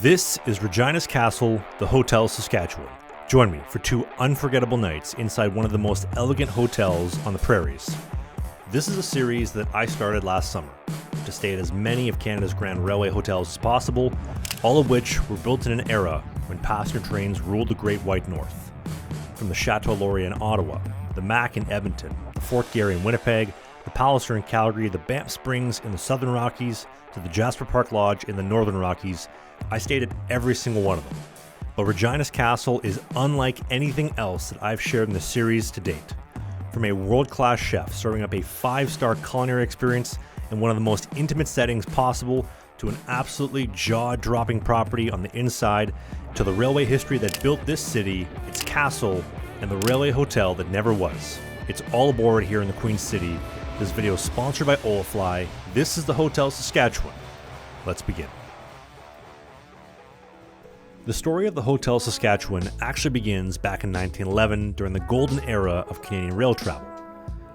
This is Regina's Castle, the Hotel Saskatchewan. Join me for 2 unforgettable nights inside one of the most elegant hotels on the prairies. This is a series that I started last summer to stay at as many of Canada's Grand Railway hotels as possible, all of which were built in an era when passenger trains ruled the Great White North. From the Chateau Laurier in Ottawa, the Mac in Edmonton, the Fort Garry in Winnipeg, the Palliser in Calgary, the Banff Springs in the Southern Rockies, to the Jasper Park Lodge in the Northern Rockies, I stayed at every single one of them. But Regina's Castle is unlike anything else that I've shared in the series to date. From a world-class chef serving up a 5-star culinary experience in one of the most intimate settings possible, to an absolutely jaw-dropping property on the inside, to the railway history that built this city, its castle, and the railway hotel that never was. It's all aboard here in the Queen City. This video is sponsored by HolaFly. This is the Hotel Saskatchewan. Let's begin. The story of the Hotel Saskatchewan actually begins back in 1911 during the golden era of Canadian rail travel.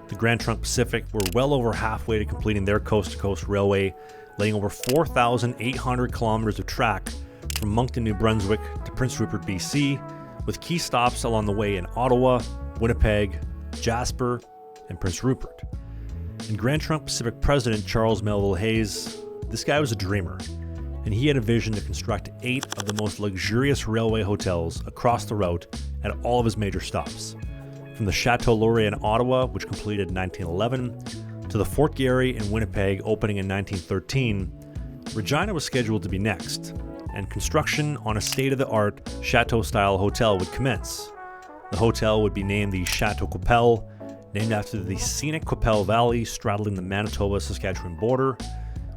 The Grand Trunk Pacific were well over halfway to completing their coast-to-coast railway, laying over 4,800 kilometers of track from Moncton, New Brunswick to Prince Rupert, BC, with key stops along the way in Ottawa, Winnipeg, Jasper, and Prince Rupert. And Grand Trunk Pacific President Charles Melville Hays, this guy was a dreamer, and he had a vision to construct 8 of the most luxurious railway hotels across the route at all of his major stops. From the Chateau Laurier in Ottawa, which completed in 1911, to the Fort Garry in Winnipeg opening in 1913, Regina was scheduled to be next, and construction on a state-of-the-art chateau-style hotel would commence. The hotel would be named the Chateau Qu'appelle, named after the scenic Qu'appelle Valley straddling the Manitoba-Saskatchewan border.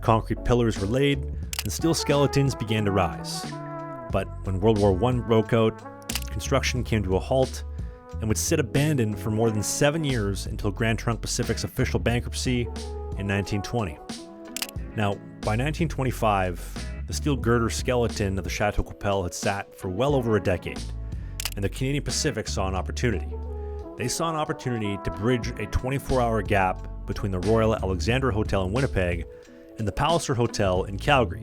Concrete pillars were laid, and steel skeletons began to rise. But when World War I broke out, construction came to a halt and would sit abandoned for more than 7 years until Grand Trunk Pacific's official bankruptcy in 1920. Now, by 1925, the steel girder skeleton of the Chateau Qu'appelle had sat for well over a decade, and the Canadian Pacific saw an opportunity. They saw an opportunity to bridge a 24-hour gap between the Royal Alexandra Hotel in Winnipeg and the Palliser Hotel in Calgary,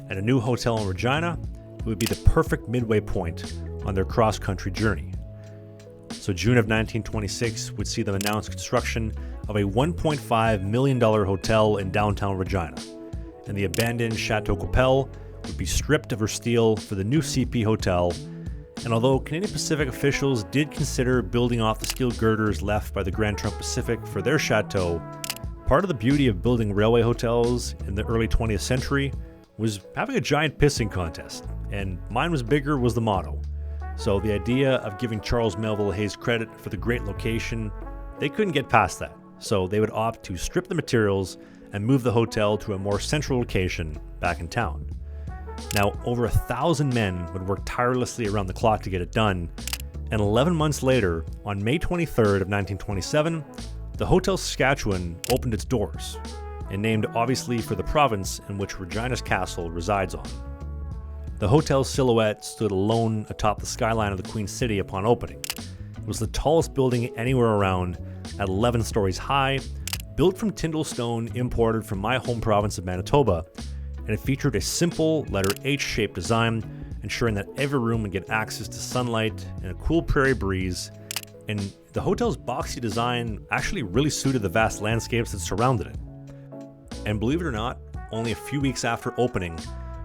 and a new hotel in Regina. It would be the perfect midway point on their cross-country journey. So June of 1926 would see them announce construction of a $1.5 million hotel in downtown Regina, and the abandoned Chateau Qu'appelle would be stripped of her steel for the new CP Hotel. And although Canadian Pacific officials did consider building off the steel girders left by the Grand Trunk Pacific for their chateau, part of the beauty of building railway hotels in the early 20th century was having a giant pissing contest, and mine was bigger was the motto. So the idea of giving Charles Melville Hays credit for the great location, they couldn't get past that. So they would opt to strip the materials and move the hotel to a more central location back in town. Now, over 1,000 men would work tirelessly around the clock to get it done, and 11 months later, on May 23rd of 1927, the Hotel Saskatchewan opened its doors, and named obviously for the province in which Regina's Castle resides on. The hotel's silhouette stood alone atop the skyline of the Queen City upon opening. It was the tallest building anywhere around, at 11 stories high, built from Tyndall stone imported from my home province of Manitoba, and it featured a simple letter H-shaped design, ensuring that every room would get access to sunlight and a cool prairie breeze. And the hotel's boxy design actually really suited the vast landscapes that surrounded it. And believe it or not, only a few weeks after opening,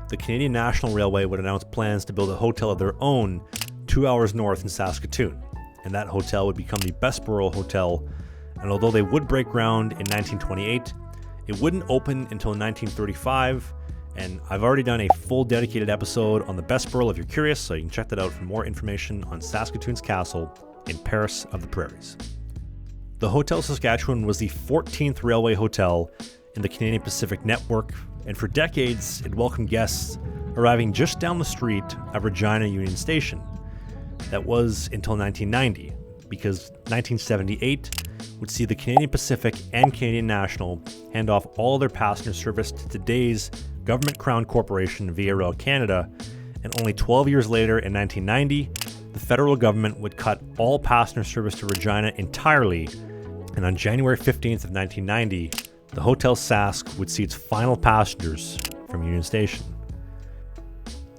the Canadian National Railway would announce plans to build a hotel of their own 2 hours north in Saskatoon, and that hotel would become the Bessborough Hotel. And although they would break ground in 1928, it wouldn't open until 1935, and I've already done a full dedicated episode on the Bessborough if you're curious, so you can check that out for more information on Saskatoon's castle in Paris of the Prairies. The Hotel Saskatchewan was the 14th railway hotel in the Canadian Pacific network, and for decades it welcomed guests arriving just down the street of Regina Union Station. That was until 1990, because 1978 would see the Canadian Pacific and Canadian National hand off all their passenger service to today's government crown corporation Via Rail Canada, and only 12 years later in 1990, the federal government would cut all passenger service to Regina entirely, and on January 15th of 1990, the Hotel Sask would see its final passengers from Union Station.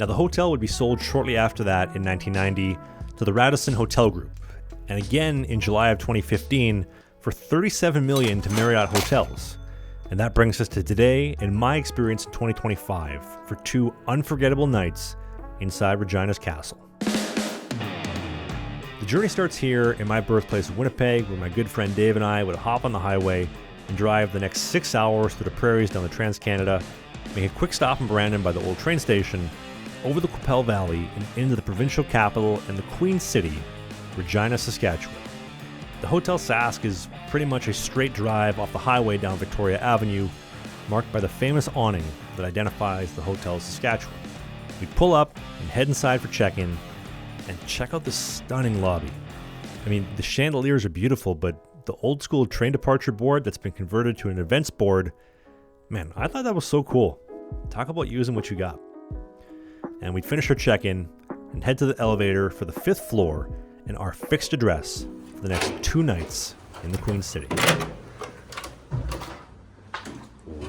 Now, the hotel would be sold shortly after that in 1990 to the Radisson Hotel Group, and again in July of 2015 for $37 million to Marriott Hotels. And that brings us to today, in my experience in 2025, for 2 unforgettable nights inside Regina's castle. The journey starts here in my birthplace of Winnipeg, where my good friend Dave and I would hop on the highway and drive the next 6 hours through the prairies down the Trans-Canada, make a quick stop in Brandon by the old train station, over the Qu'appelle Valley and into the provincial capital and the Queen City, Regina, Saskatchewan. The Hotel Sask is pretty much a straight drive off the highway down Victoria Avenue, marked by the famous awning that identifies the Hotel Saskatchewan. We pull up and head inside for check-in and check out the stunning lobby. I mean, the chandeliers are beautiful, but the old school train departure board that's been converted to an events board, man, I thought that was so cool. Talk about using what you got. And we'd finish our check-in and head to the elevator for the 5th floor and our fixed address for the next 2 nights in the Queen City.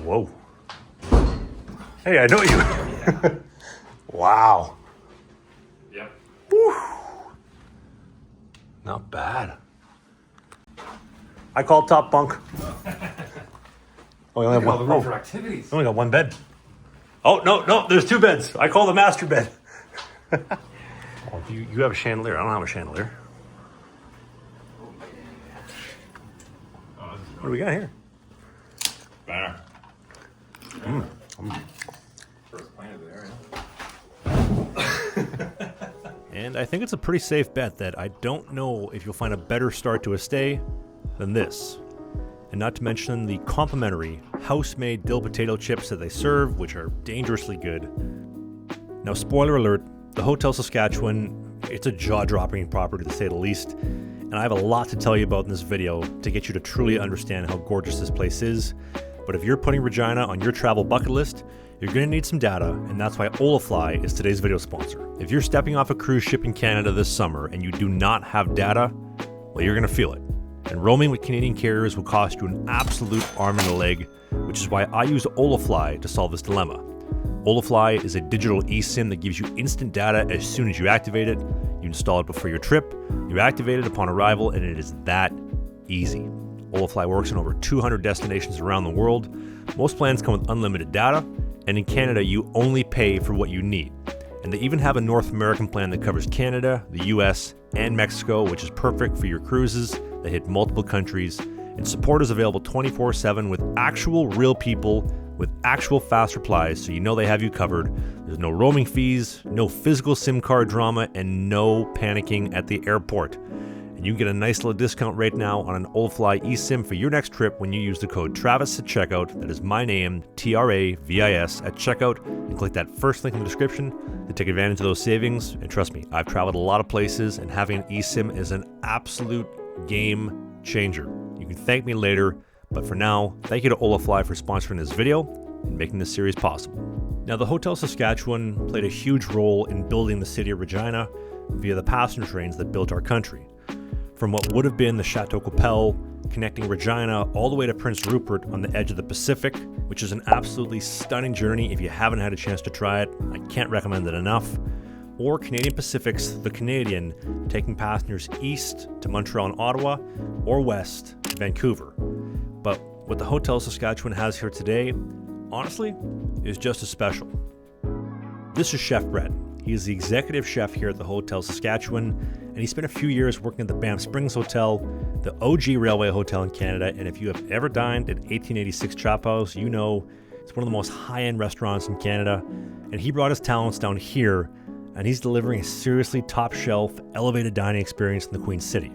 Whoa. Hey, I know you. Yeah. Wow. Yep. Whew. Not bad. I call top bunk. Oh, we only have one. Room for activities. We only got 1 bed. Oh, no, there's 2 beds. I call the master bed. Oh, you have a chandelier. I don't have a chandelier. What do we got here? Banner. First pint of the area. And I think it's a pretty safe bet that I don't know if you'll find a better start to a stay than this. And not to mention the complimentary house-made dill potato chips that they serve, which are dangerously good. Now, spoiler alert, the Hotel Saskatchewan, it's a jaw-dropping property to say the least, and I have a lot to tell you about in this video to get you to truly understand how gorgeous this place is. But if you're putting Regina on your travel bucket list, you're going to need some data, and that's why HolaFly is today's video sponsor. If you're stepping off a cruise ship in Canada this summer and you do not have data, well, you're going to feel it. And roaming with Canadian carriers will cost you an absolute arm and a leg, which is why I use HolaFly to solve this dilemma. HolaFly is a digital eSIM that gives you instant data as soon as you activate it. You install it before your trip, you activate it upon arrival, and it is that easy. HolaFly works in over 200 destinations around the world. Most plans come with unlimited data, and in Canada you only pay for what you need. And they even have a North American plan that covers Canada, the US, and Mexico, which is perfect for your cruises that hit multiple countries. And support is available 24/7 with actual real people with actual fast replies, so you know they have you covered. There's no roaming fees, no physical SIM card drama, and no panicking at the airport. And you can get a nice little discount right now on an HolaFly eSIM for your next trip when you use the code TRAVIS at checkout. That is my name, TRAVIS, at checkout, and click that first link in the description to take advantage of those savings. And trust me, I've traveled a lot of places, and having an eSIM is an absolute game changer. You can thank me later, but for now, thank you to HolaFly for sponsoring this video and making this series possible. Now, the Hotel Saskatchewan played a huge role in building the city of Regina via the passenger trains that built our country. From what would have been the Chateau Qu'appelle, connecting Regina all the way to Prince Rupert on the edge of the Pacific, which is an absolutely stunning journey if you haven't had a chance to try it. I can't recommend it enough. Or Canadian Pacific's The Canadian, taking passengers east to Montreal and Ottawa, or west to Vancouver. But what the Hotel Saskatchewan has here today, honestly, is just as special. This is Chef Brett. He is the executive chef here at the Hotel Saskatchewan, and he spent a few years working at the Banff Springs Hotel, the OG railway hotel in Canada. And if you have ever dined at 1886 Chop House, you know it's one of the most high-end restaurants in Canada. And he brought his talents down here, and he's delivering a seriously top-shelf, elevated dining experience in the Queen City.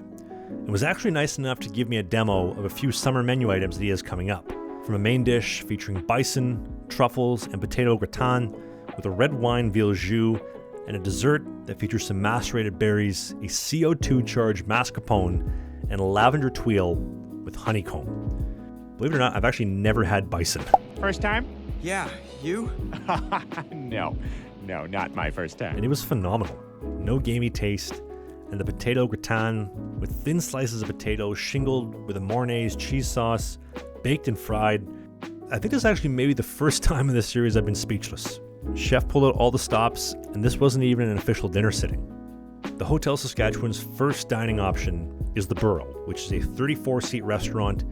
It was actually nice enough to give me a demo of a few summer menu items that he has coming up. From a main dish featuring bison, truffles, and potato gratin, with a red wine veal jus, and a dessert that features some macerated berries, a CO2-charged mascarpone, and a lavender tuile with honeycomb. Believe it or not, I've actually never had bison. First time? Yeah, you? No, not my first time. And it was phenomenal. No gamey taste, and the potato gratin with thin slices of potato shingled with a Mornay's cheese sauce, baked and fried. I think this is actually maybe the first time in this series I've been speechless. Chef pulled out all the stops, and this wasn't even an official dinner sitting. The Hotel Saskatchewan's first dining option is the Burrow, which is a 34-seat restaurant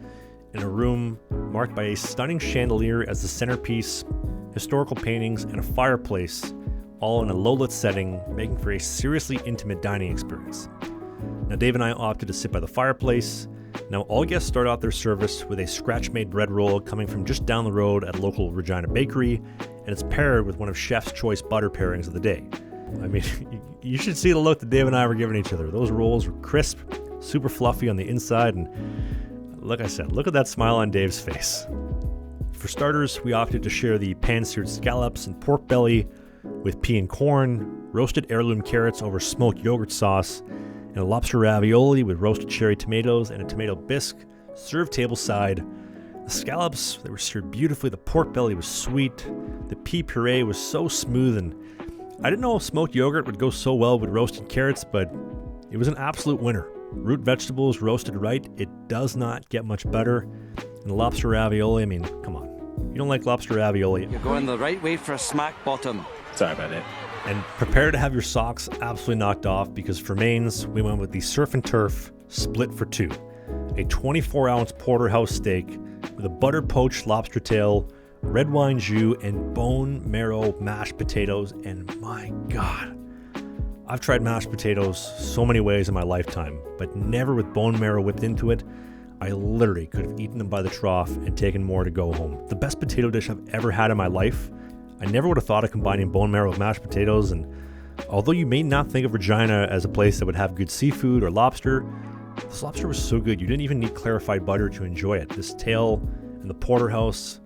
in a room marked by a stunning chandelier as the centerpiece, historical paintings, and a fireplace, all in a low-lit setting, making for a seriously intimate dining experience. Now, Dave and I opted to sit by the fireplace. Now, all guests start out their service with a scratch-made bread roll coming from just down the road at a local Regina bakery, and it's paired with one of Chef's choice butter pairings of the day. I mean, you should see the look that Dave and I were giving each other. Those rolls were crisp, super fluffy on the inside, and like I said, look at that smile on Dave's face. For starters, we opted to share the pan-seared scallops and pork belly with pea and corn, roasted heirloom carrots over smoked yogurt sauce, and a lobster ravioli with roasted cherry tomatoes and a tomato bisque, served tableside. The scallops, they were seared beautifully, the pork belly was sweet, the pea puree was so smooth, and I didn't know smoked yogurt would go so well with roasted carrots, but it was an absolute winner. Root vegetables roasted right, it does not get much better. And the lobster ravioli, I mean, come on. You don't like lobster ravioli? You're going the right way for a smack bottom. Sorry about it. And prepare to have your socks absolutely knocked off, because for mains, we went with the Surf and Turf split for two. A 24-ounce porterhouse steak with a butter-poached lobster tail, red wine jus, and bone marrow mashed potatoes. And my God, I've tried mashed potatoes so many ways in my lifetime, but never with bone marrow whipped into it. I literally could have eaten them by the trough and taken more to go home. The best potato dish I've ever had in my life. I never would have thought of combining bone marrow with mashed potatoes, and although you may not think of Regina as a place that would have good seafood or lobster, this lobster was so good you didn't even need clarified butter to enjoy it. This tail and the porterhouse,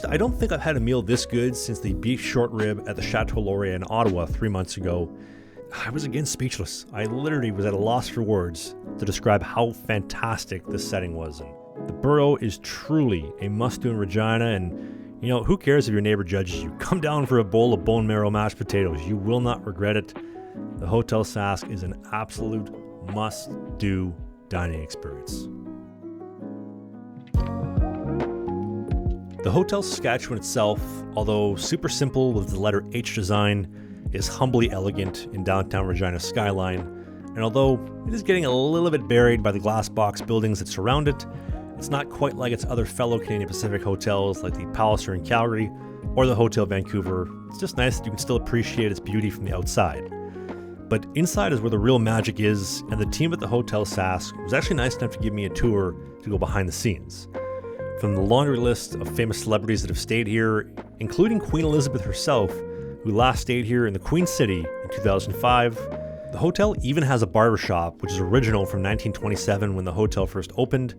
I don't think I've had a meal this good since the beef short rib at the Chateau Laurier in Ottawa 3 months ago. I was again speechless. I literally was at a loss for words to describe how fantastic this setting was. And the Burrow is truly a must-do in Regina, and you know, who cares if your neighbor judges you? Come down for a bowl of bone marrow mashed potatoes. You will not regret it. The Hotel Sask is an absolute must-do dining experience. The Hotel Saskatchewan itself, although super simple with the letter H design, is humbly elegant in downtown Regina's skyline. And although it is getting a little bit buried by the glass box buildings that surround it, it's not quite like its other fellow Canadian Pacific hotels like the Palliser in Calgary or the Hotel Vancouver. It's just nice that you can still appreciate its beauty from the outside. But inside is where the real magic is, and the team at the Hotel Sask was actually nice enough to give me a tour to go behind the scenes. From the laundry list of famous celebrities that have stayed here, including Queen Elizabeth herself, who last stayed here in the Queen City in 2005, the hotel even has a barbershop, which is original from 1927 when the hotel first opened.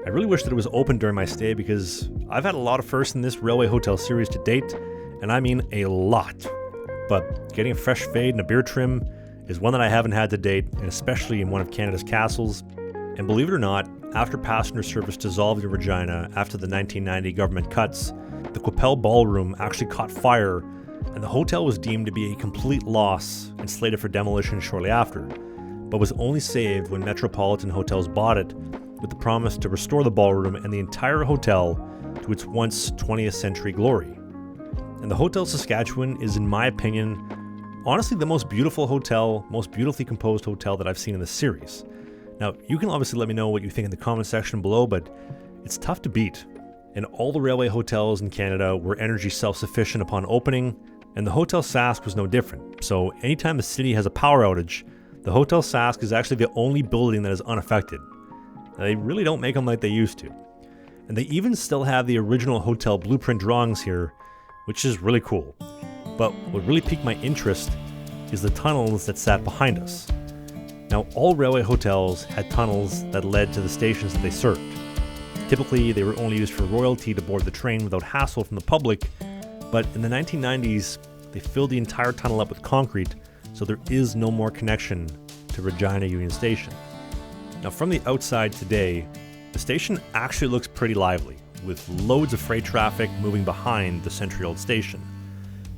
I really wish that it was open during my stay, because I've had a lot of firsts in this railway hotel series to date, and I mean a lot. But getting a fresh fade and a beard trim is one that I haven't had to date, and especially in one of Canada's castles. And believe it or not, after passenger service dissolved in Regina after the 1990 government cuts, the Qu'appelle ballroom actually caught fire, and the hotel was deemed to be a complete loss and slated for demolition shortly after, but was only saved when Metropolitan Hotels bought it, with the promise to restore the ballroom and the entire hotel to its once 20th century glory. And the Hotel Saskatchewan is, in my opinion, honestly the most beautiful hotel, most beautifully composed hotel that I've seen in this series. Now, you can obviously let me know what you think in the comment section below, but it's tough to beat. And all the railway hotels in Canada were energy self-sufficient upon opening, and the Hotel Sask was no different. So anytime the city has a power outage, the Hotel Sask is actually the only building that is unaffected. They really don't make them like they used to. And they even still have the original hotel blueprint drawings here, which is really cool. But what really piqued my interest is the tunnels that sat behind us. Now, all railway hotels had tunnels that led to the stations that they served. Typically, they were only used for royalty to board the train without hassle from the public, but in the 1990s, they filled the entire tunnel up with concrete, so there is no more connection to Regina Union Station. Now, from the outside today, the station actually looks pretty lively, with loads of freight traffic moving behind the century-old station.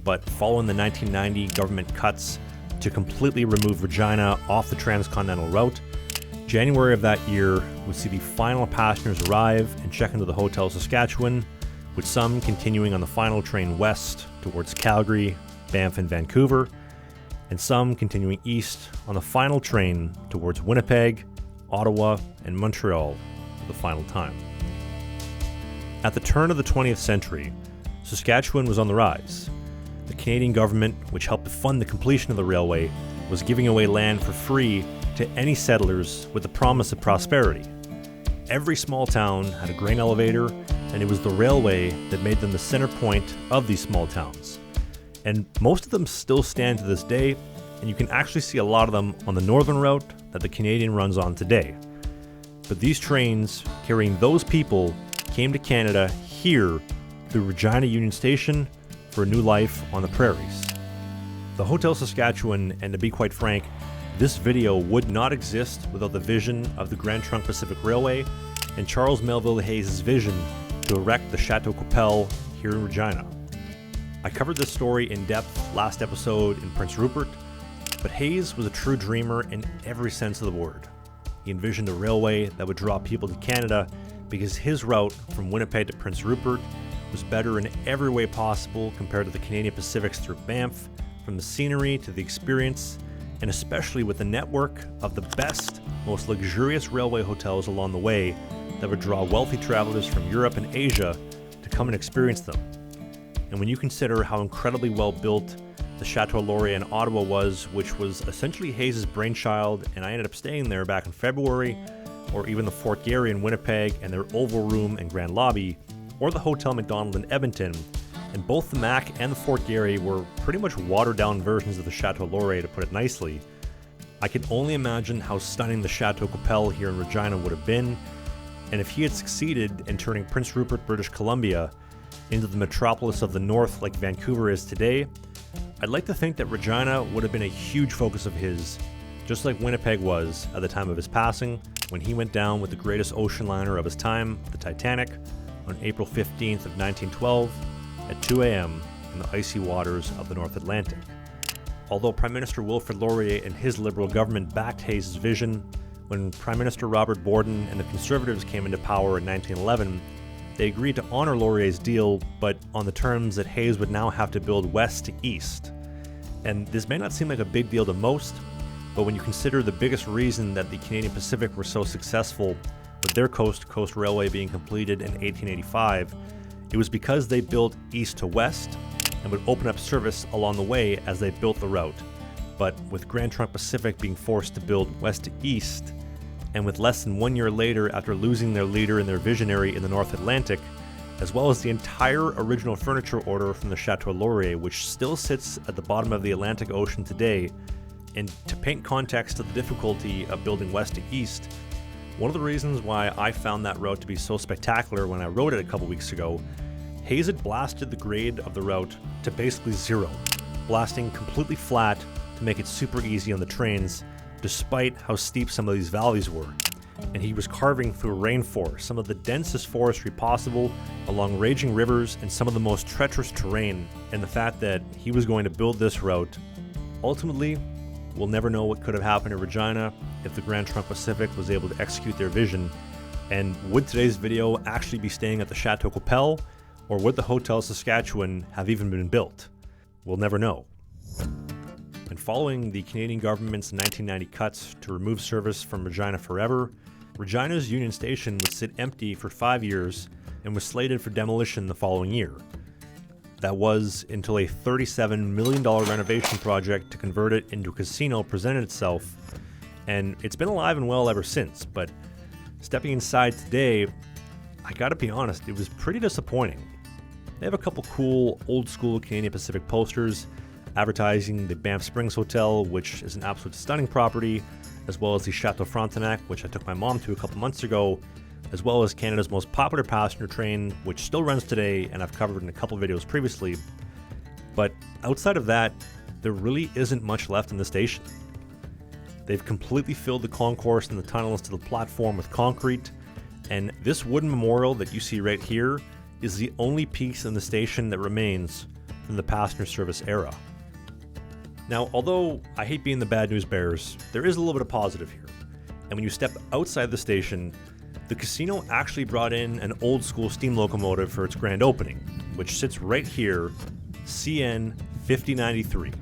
But following the 1990 government cuts to completely remove Regina off the transcontinental route, January of that year would see the final passengers arrive and check into the Hotel Saskatchewan, with some continuing on the final train west towards Calgary, Banff, and Vancouver, and some continuing east on the final train towards Winnipeg, Ottawa, and Montreal for the final time. At the turn of the 20th century, Saskatchewan was on the rise. The Canadian government, which helped fund the completion of the railway, was giving away land for free to any settlers with the promise of prosperity. Every small town had a grain elevator, and it was the railway that made them the center point of these small towns. And most of them still stand to this day, and you can actually see a lot of them on the northern route that the Canadian runs on today. But these trains carrying those people came to Canada here through Regina Union Station for a new life on the prairies. The Hotel Saskatchewan, and to be quite frank, this video would not exist without the vision of the Grand Trunk Pacific Railway and Charles Melville Hays' vision to erect the Chateau Qu'appelle here in Regina. I covered this story in depth last episode in Prince Rupert, but Hays was a true dreamer in every sense of the word. He envisioned a railway that would draw people to Canada because his route from Winnipeg to Prince Rupert was better in every way possible compared to the Canadian Pacific's through Banff, from the scenery to the experience, and especially with the network of the best, most luxurious railway hotels along the way that would draw wealthy travelers from Europe and Asia to come and experience them. And when you consider how incredibly well built the Chateau Laurier in Ottawa was, which was essentially Hays' brainchild, and I ended up staying there back in February, or even the Fort Garry in Winnipeg and their Oval Room and Grand Lobby, or the Hotel Macdonald in Edmonton, and both the Mac and the Fort Garry were pretty much watered-down versions of the Chateau Laurier, to put it nicely. I can only imagine how stunning the Chateau Qu'appelle here in Regina would have been, and if he had succeeded in turning Prince Rupert, British Columbia, into the metropolis of the north like Vancouver is today, I'd like to think that Regina would have been a huge focus of his, just like Winnipeg was at the time of his passing, when he went down with the greatest ocean liner of his time, the Titanic, on April 15th of 1912 at 2 a.m. in the icy waters of the North Atlantic. Although Prime Minister Wilfrid Laurier and his Liberal government backed Hays' vision, when Prime Minister Robert Borden and the Conservatives came into power in 1911, they agreed to honor Laurier's deal, but on the terms that Hays would now have to build west to east. And this may not seem like a big deal to most, but when you consider the biggest reason that the Canadian Pacific were so successful with their coast-to-coast railway being completed in 1885, it was because they built east to west and would open up service along the way as they built the route. But with Grand Trunk Pacific being forced to build west to east, and with less than 1 year later after losing their leader and their visionary in the North Atlantic, as well as the entire original furniture order from the Chateau Laurier, which still sits at the bottom of the Atlantic Ocean today, and to paint context to the difficulty of building west to east, one of the reasons why I found that route to be so spectacular when I rode it a couple weeks ago, Hays had blasted the grade of the route to basically zero, blasting completely flat to make it super easy on the trains, despite how steep some of these valleys were. And he was carving through rainforest, some of the densest forestry possible, along raging rivers and some of the most treacherous terrain, and the fact that he was going to build this route. Ultimately, we'll never know what could have happened in Regina if the Grand Trunk Pacific was able to execute their vision. And would today's video actually be staying at the Chateau Qu'appelle, or would the Hotel Saskatchewan have even been built? We'll never know. And following the Canadian government's 1990 cuts to remove service from Regina forever, Regina's Union Station would sit empty for 5 years and was slated for demolition the following year. That was until a $37 million renovation project to convert it into a casino presented itself, and it's been alive and well ever since. But stepping inside today, I gotta be honest, it was pretty disappointing. They have a couple cool old school Canadian Pacific posters advertising the Banff Springs Hotel, which is an absolute stunning property, as well as the Chateau Frontenac, which I took my mom to a couple months ago, as well as Canada's most popular passenger train, which still runs today and I've covered in a couple videos previously. But outside of that, there really isn't much left in the station. They've completely filled the concourse and the tunnels to the platform with concrete, and this wooden memorial that you see right here is the only piece in the station that remains from the passenger service era. Now, although I hate being the bad news bears, there is a little bit of positive here. And when you step outside the station, the casino actually brought in an old school steam locomotive for its grand opening, which sits right here CN 5093.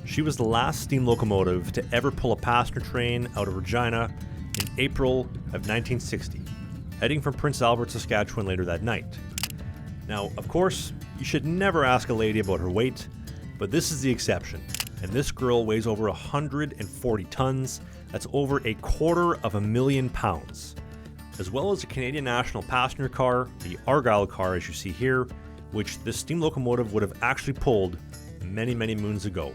She was the last steam locomotive to ever pull a passenger train out of Regina in April of 1960, heading from Prince Albert, Saskatchewan later that night. Now, of course, you should never ask a lady about her weight, but this is the exception, and this girl weighs over 140 tons. That's over 250,000 pounds, as well as a Canadian National passenger car, the Argyle car as you see here, which this steam locomotive would have actually pulled many, many moons ago,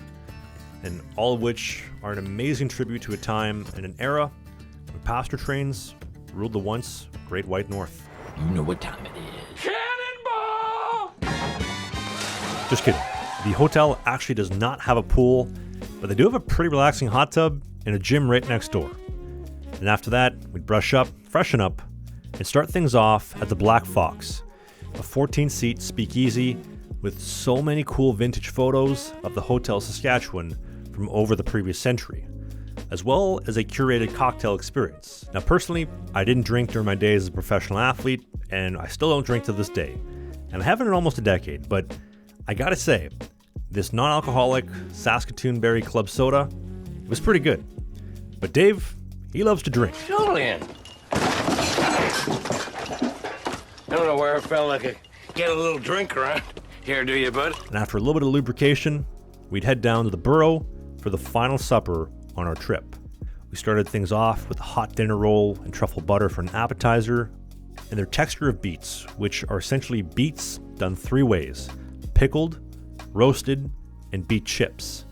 and all of which are an amazing tribute to a time and an era when passenger trains ruled the once Great White North. You know what time it is. Cannonball! Just kidding. The hotel actually does not have a pool, but they do have a pretty relaxing hot tub and a gym right next door. And after that, we'd brush up, freshen up, and start things off at the Black Fox, a 14-seat speakeasy with so many cool vintage photos of the Hotel Saskatchewan from over the previous century, as well as a curated cocktail experience. Now personally, I didn't drink during my days as a professional athlete, and I still don't drink to this day. And I haven't in almost a decade, but I gotta say, this non-alcoholic Saskatoon Berry Club soda was pretty good. But Dave, he loves to drink. Julian! I don't know where I felt like I get a little drink around here, do you, bud? And after a little bit of lubrication, we'd head down to the Burrow for the final supper on our trip. We started things off with a hot dinner roll and truffle butter for an appetizer, and their texture of beets, which are essentially beets done three ways: pickled, roasted, and beet chips.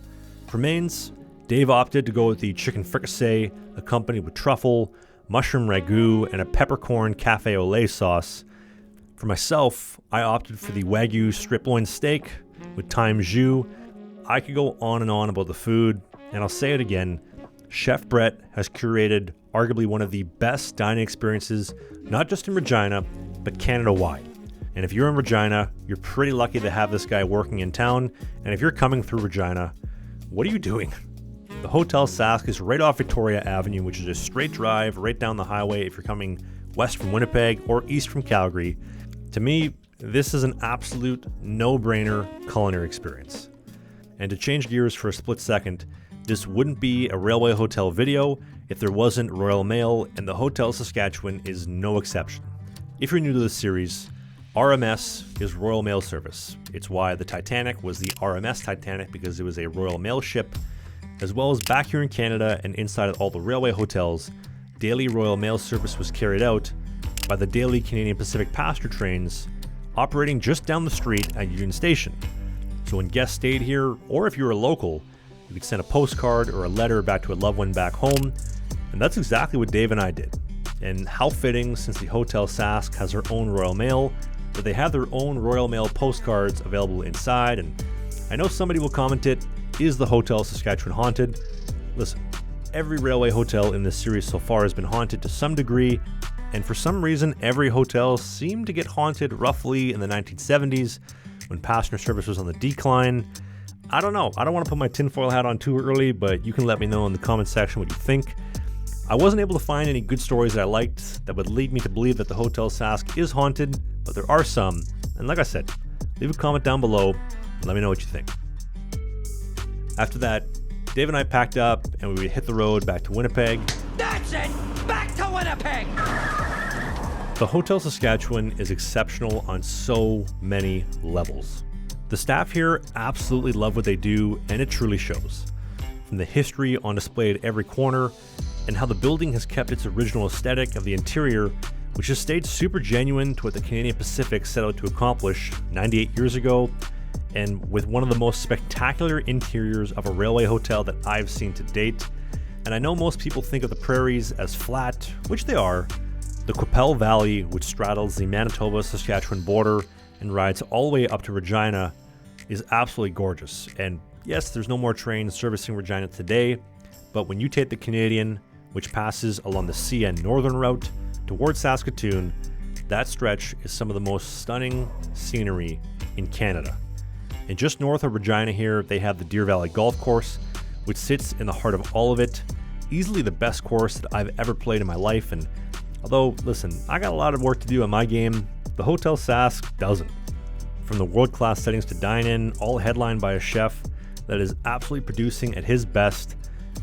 For mains, Dave opted to go with the chicken fricassee, accompanied with truffle, mushroom ragu, and a peppercorn cafe au lait sauce. For myself, I opted for the Wagyu strip loin steak with thyme jus. I could go on and on about the food, and I'll say it again, Chef Brett has curated arguably one of the best dining experiences, not just in Regina, but Canada-wide. And if you're in Regina, you're pretty lucky to have this guy working in town, and if you're coming through Regina, what are you doing? The Hotel Sask is right off Victoria Avenue, which is a straight drive right down the highway if you're coming west from Winnipeg or east from Calgary. To me, this is an absolute no-brainer culinary experience. And to change gears for a split second, this wouldn't be a Railway Hotel video if there wasn't Royal Mail, and the Hotel Saskatchewan is no exception. If you're new to this series, RMS is Royal Mail Service. It's why the Titanic was the RMS Titanic, because it was a Royal Mail ship, as well as back here in Canada and inside of all the railway hotels, daily Royal Mail service was carried out by the daily Canadian Pacific passenger trains operating just down the street at Union Station. So when guests stayed here, or if you were a local, you could send a postcard or a letter back to a loved one back home, and that's exactly what Dave and I did. And how fitting, since the Hotel Sask has their own Royal Mail, that they have their own Royal Mail postcards available inside. And I know somebody will comment it, is the Hotel Saskatchewan haunted? Listen, every railway hotel in this series so far has been haunted to some degree, and for some reason every hotel seemed to get haunted roughly in the 1970s when passenger service was on the decline. I don't know, I don't want to put my tinfoil hat on too early, but you can let me know in the comment section what you think. I wasn't able to find any good stories that I liked that would lead me to believe that the Hotel Sask is haunted, but there are some, and like I said, leave a comment down below and let me know what you think. After that, Dave and I packed up and we would hit the road back to Winnipeg. That's it! Back to Winnipeg! The Hotel Saskatchewan is exceptional on so many levels. The staff here absolutely love what they do, and it truly shows. From the history on display at every corner, and how the building has kept its original aesthetic of the interior, which has stayed super genuine to what the Canadian Pacific set out to accomplish 98 years ago, and with one of the most spectacular interiors of a railway hotel that I've seen to date. And I know most people think of the prairies as flat, which they are. The Qu'appelle Valley, which straddles the Manitoba-Saskatchewan border and rides all the way up to Regina, is absolutely gorgeous. And yes, there's no more trains servicing Regina today, but when you take the Canadian, which passes along the CN Northern route towards Saskatoon, that stretch is some of the most stunning scenery in Canada. And just north of Regina here, they have the Deer Valley Golf Course, which sits in the heart of all of it. Easily the best course that I've ever played in my life, and although, listen, I got a lot of work to do on my game, the Hotel Sask doesn't. From the world-class settings to dine in, all headlined by a chef that is absolutely producing at his best,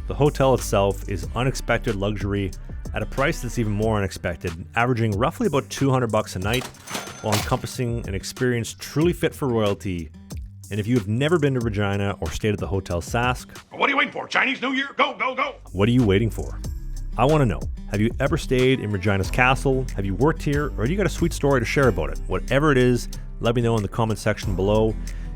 the hotel itself is unexpected luxury at a price that's even more unexpected, averaging roughly about $200 a night, while encompassing an experience truly fit for royalty. And if you have never been to Regina or stayed at the Hotel Sask, what are you waiting for? Chinese New Year? Go, go, go! what are you waiting for? I want to know, have you ever stayed in Regina's castle? Have you worked here? Or have you got a sweet story to share about it? Whatever it is, let me know in the comment section below.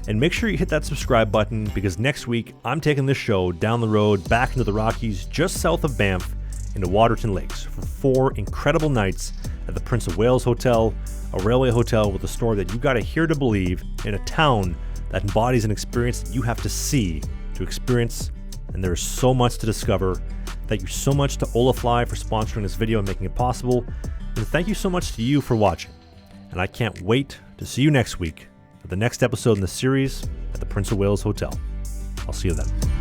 And make sure you hit that subscribe button, because next week I'm taking this show down the road back into the Rockies just south of Banff into Waterton Lakes for 4 incredible nights at the Prince of Wales Hotel, a railway hotel with a story that you gotta hear to believe in a town that embodies an experience that you have to see to experience, and there is so much to discover. Thank you so much to HolaFly for sponsoring this video and making it possible, and thank you so much to you for watching. And I can't wait to see you next week for the next episode in the series at the Prince of Wales Hotel. I'll see you then.